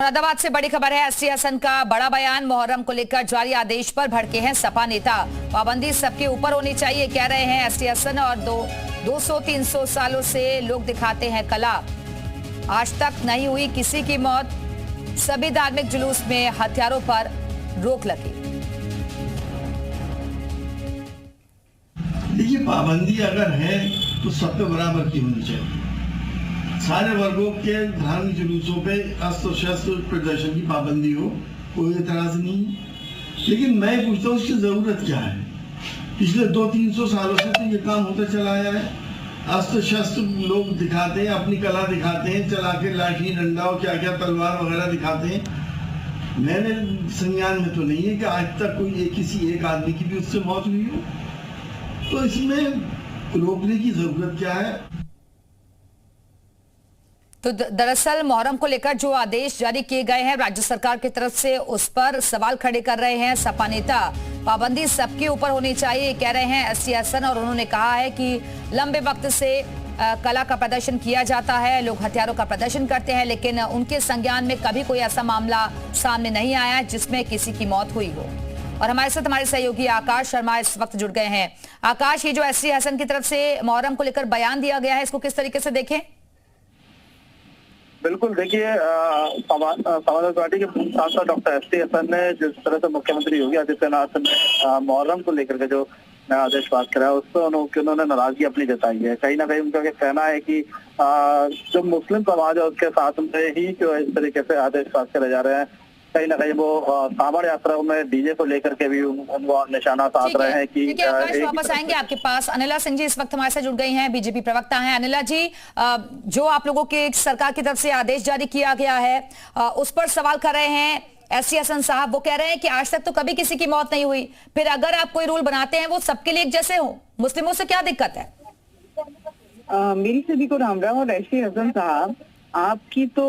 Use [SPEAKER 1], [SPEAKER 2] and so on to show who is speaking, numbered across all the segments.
[SPEAKER 1] मुरादाबाद से बड़ी खबर है। एसटी हसन का बड़ा बयान। मुहर्रम को लेकर जारी आदेश पर भड़के हैं सपा नेता। पाबंदी सबके ऊपर होनी चाहिए कह रहे हैं एसटी हसन। और 200-300 सालों से लोग दिखाते हैं कला, आज तक नहीं हुई किसी की मौत। सभी धार्मिक जुलूस में हथियारों पर रोक लगी।
[SPEAKER 2] देखिए, पाबंदी अगर है तो सब पे बराबर की होनी चाहिए। सारे वर्गों के धार्मिक जुलूसों पे अस्त्र शस्त्र प्रदर्शन की पाबंदी हो, कोई एतराज नहीं। लेकिन मैं पूछता हूँ इसकी जरूरत क्या है? पिछले 200-300 सालों से तो ये काम होता चला आया है। अस्त्र शस्त्र लोग दिखाते हैं, अपनी कला दिखाते हैं, चला के लाठी डंडा और क्या क्या तलवार वगैरह दिखाते हैं। मैंने संज्ञान में तो नहीं है कि आज तक कोई किसी एक आदमी की भी उससे मौत हुई हो। तो इसमें रोकने की जरूरत क्या है?
[SPEAKER 1] तो दरअसल मुहर्रम को लेकर जो आदेश जारी किए गए हैं राज्य सरकार की तरफ से, उस पर सवाल खड़े कर रहे हैं सपा नेता। पाबंदी सबके ऊपर होनी चाहिए कह रहे हैं एसटी हसन। और उन्होंने कहा है कि लंबे वक्त से कला का प्रदर्शन किया जाता है, लोग हथियारों का प्रदर्शन करते हैं, लेकिन उनके संज्ञान में कभी कोई ऐसा मामला सामने नहीं आया जिसमें किसी की मौत हुई हो। और हमारे साथ हमारे सहयोगी आकाश शर्मा इस वक्त जुड़ गए हैं। आकाश, ये जो एसटी हसन की तरफ से मुहर्रम को लेकर बयान दिया गया है, इसको किस तरीके से देखें?
[SPEAKER 3] बिल्कुल, देखिए, समाजवादी पार्टी के सांसद डॉक्टर एसटी हसन ने जिस तरह से मुख्यमंत्री योगी आदित्यनाथ ने मुहर्रम को लेकर के जो नया आदेश पास करा है, उस पर उन्होंने नाराजगी अपनी जताई है। कहीं ना कहीं उनका कहना है कि जो मुस्लिम समाज है उसके साथ में ही जो इस तरीके से आदेश पास करे जा रहे हैं। कहीं ना कहीं वो कांवड़ यात्रा में डीजे को लेकर के भी उनको निशाना साध रहे हैं कि
[SPEAKER 1] वापस आएंगे आपके पास। अनिला सिंह जी इस वक्त हमारे साथ जुड़ गई हैं, बीजेपी प्रवक्ता हैं। अनिला जी, जो आप लोगों के सरकार की तरफ से आदेश जारी किया गया है, उस पर सवाल कर रहे हैं एसटी हसन साहब। वो कह रहे हैं कि आज तक तो कभी किसी की मौत नहीं हुई, फिर अगर आप कोई रूल बनाते हैं वो सबके लिए एक जैसे हो, मुस्लिमों से क्या दिक्कत है?
[SPEAKER 4] मेरी सभी को राम राम। और एसटी हसन साहब, आपकी तो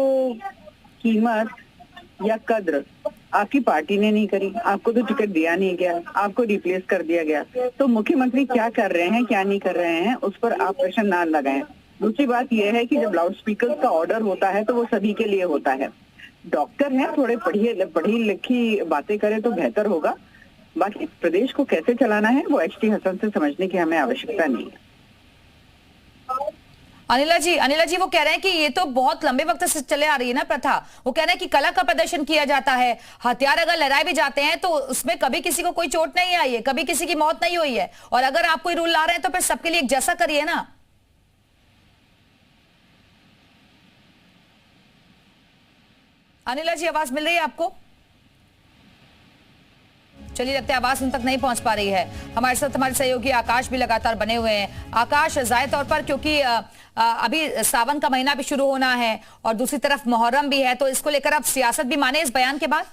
[SPEAKER 4] कीमत या कद्र आपकी पार्टी ने नहीं करी, आपको तो टिकट दिया नहीं गया, आपको रिप्लेस कर दिया गया। तो मुख्यमंत्री क्या कर रहे हैं क्या नहीं कर रहे हैं उस पर आप प्रश्न ना लगाएं। दूसरी बात यह है कि जब लाउड स्पीकर का ऑर्डर होता है तो वो सभी के लिए होता है। डॉक्टर हैं, थोड़े पढ़ी लिखी बातें करें तो बेहतर होगा। बाकी प्रदेश को कैसे चलाना है वो एसटी हसन से समझने की हमें आवश्यकता नहीं है।
[SPEAKER 1] अनिला जी वो कह रहे हैं कि ये तो बहुत लंबे वक्त से चले आ रही है ना प्रथा। वो कह रहे हैं कि कला का प्रदर्शन किया जाता है, हथियार अगर लहराए भी जाते हैं तो उसमें कभी किसी को कोई चोट नहीं आई है, कभी किसी की मौत नहीं हुई है। और अगर आप कोई रूल ला रहे हैं तो फिर सबके लिए एक जैसा करिए ना। अनिला जी, आवाज मिल रही है आपको? चलिए, लगता है आवाज उन तक नहीं पहुंच पा रही है। हमारे साथ हमारे सहयोगी आकाश भी लगातार बने हुए हैं। आकाश, जाहिर तौर पर क्योंकि अभी सावन का महीना भी शुरू होना है और दूसरी तरफ मुहर्रम भी है, तो इसको लेकर आप सियासत भी माने इस बयान के बाद?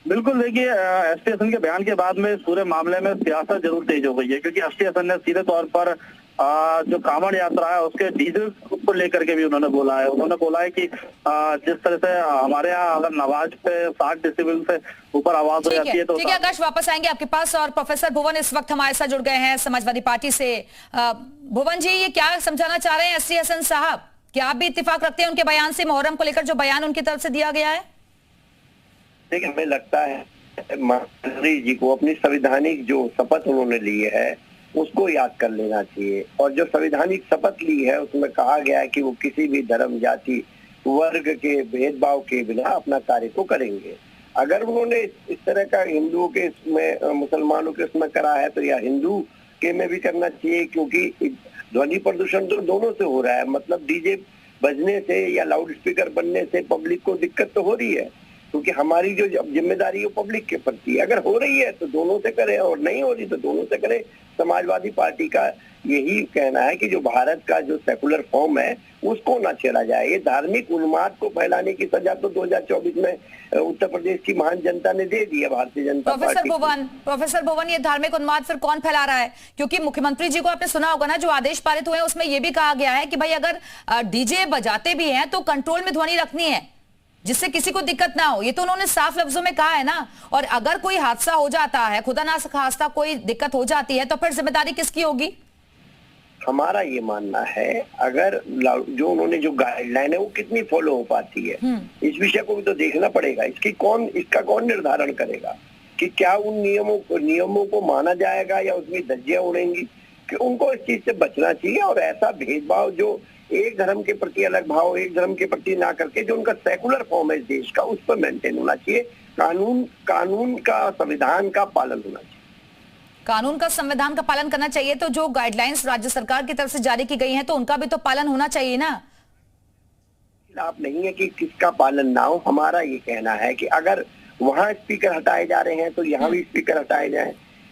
[SPEAKER 3] बिल्कुल, देखिए, एसटी हसन के बयान के बाद में पूरे मामले में सियासत जरूर तेज हो गई है, क्योंकि एसटी हसन ने सीधे तौर पर जो कांवड़ यात्रा है उसके डीजल को लेकर के भी उन्होंने बोला है। उन्होंने बोला है कि जिस तरह से हमारे यहाँ अगर नमाज पे 60 डेसिबल से ऊपर आवाज हो जाती है तो
[SPEAKER 1] ठीक है आकाश, वापस आएंगे आपके पास। और प्रोफेसर भुवन इस वक्त हमारे साथ जुड़ गए हैं समाजवादी पार्टी से। भुवन जी, ये क्या समझाना चाह रहे हैं एसटी हसन साहब? क्या आप भी इत्तेफाक रखते हैं उनके बयान से, मुहर्रम को लेकर जो बयान उनकी तरफ से दिया गया है?
[SPEAKER 5] देखिए, हमें लगता है मंत्री जी को अपनी संवैधानिक जो शपथ उन्होंने ली है उसको याद कर लेना चाहिए। और जो संवैधानिक शपथ ली है उसमें कहा गया है कि वो किसी भी धर्म, जाति, वर्ग के भेदभाव के बिना अपना कार्य को करेंगे। अगर उन्होंने इस तरह का हिंदुओं के इसमें, मुसलमानों के इसमें करा है तो या हिंदू के में भी करना चाहिए, क्योंकि ध्वनि प्रदूषण तो दोनों से हो रहा है। मतलब डीजे बजने से या लाउड स्पीकर बनने से पब्लिक को दिक्कत तो हो रही है, क्योंकि हमारी जो जिम्मेदारी है पब्लिक के प्रति, अगर हो रही है तो दोनों से करें और नहीं हो रही तो दोनों से करें। समाजवादी पार्टी का यही कहना है कि जो भारत का जो सेकुलर फॉर्म है उसको ना छेड़ा जाए। ये धार्मिक उन्माद को फैलाने की सजा तो 2024 में उत्तर प्रदेश की महान जनता ने दे दी है भारतीय जनता पार्टी।
[SPEAKER 1] प्रोफेसर भुवन, ये धार्मिक उन्माद फिर कौन फैला रहा है? क्योंकि मुख्यमंत्री जी को आपने सुना होगा ना, जो आदेश पारित हुए उसमें यह भी कहा गया है कि भाई अगर डीजे बजाते भी हैं तो कंट्रोल में ध्वनि रखनी है जिससे किसी को दिक्कत ना हो। ये तो उन्होंने साफ लफ्जों में कहा है ना। और अगर कोई हादसा हो जाता है, खुदा ना खास्ता कोई दिक्कत हो जाती है, तो फिर जिम्मेदारी किसकी होगी?
[SPEAKER 5] हमारा ये मानना है, अगर जो उन्होंने जो गाइडलाइन है वो कितनी फॉलो हो पाती है, इस विषय को भी तो देखना पड़ेगा। इसका कौन निर्धारण करेगा कि क्या उन नियमों को माना जाएगा या उसमें धज्जियां उड़ेंगी, कि उनको इस चीज से बचना चाहिए। और ऐसा भेदभाव जो एक धर्म के प्रति अलग भाव, एक धर्म के प्रति ना करके जो उनका सेकुलर फॉर्म है इस देश का, उस पर मेंटेन होना चाहिए। कानून का, संविधान का पालन होना चाहिए।
[SPEAKER 1] कानून का, संविधान का पालन करना चाहिए। तो जो गाइडलाइंस राज्य सरकार की तरफ से जारी की गई हैं, तो उनका भी तो पालन होना चाहिए ना।
[SPEAKER 5] आप नहीं है कि किसका पालन ना हो, हमारा ये कहना है कि अगर वहां स्पीकर हटाए जा रहे हैं तो यहाँ भी स्पीकर हटाए जाएं,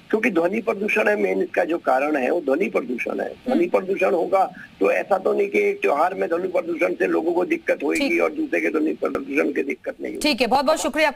[SPEAKER 5] क्योंकि ध्वनि प्रदूषण है मेन इसका जो कारण है, वो ध्वनि प्रदूषण है। ध्वनि प्रदूषण होगा तो ऐसा तो नहीं कि एक त्योहार में ध्वनि प्रदूषण से लोगों को दिक्कत होगी और दूसरे के ध्वनि प्रदूषण की दिक्कत नहीं होगी।
[SPEAKER 1] ठीक है, बहुत बहुत शुक्रिया आपका।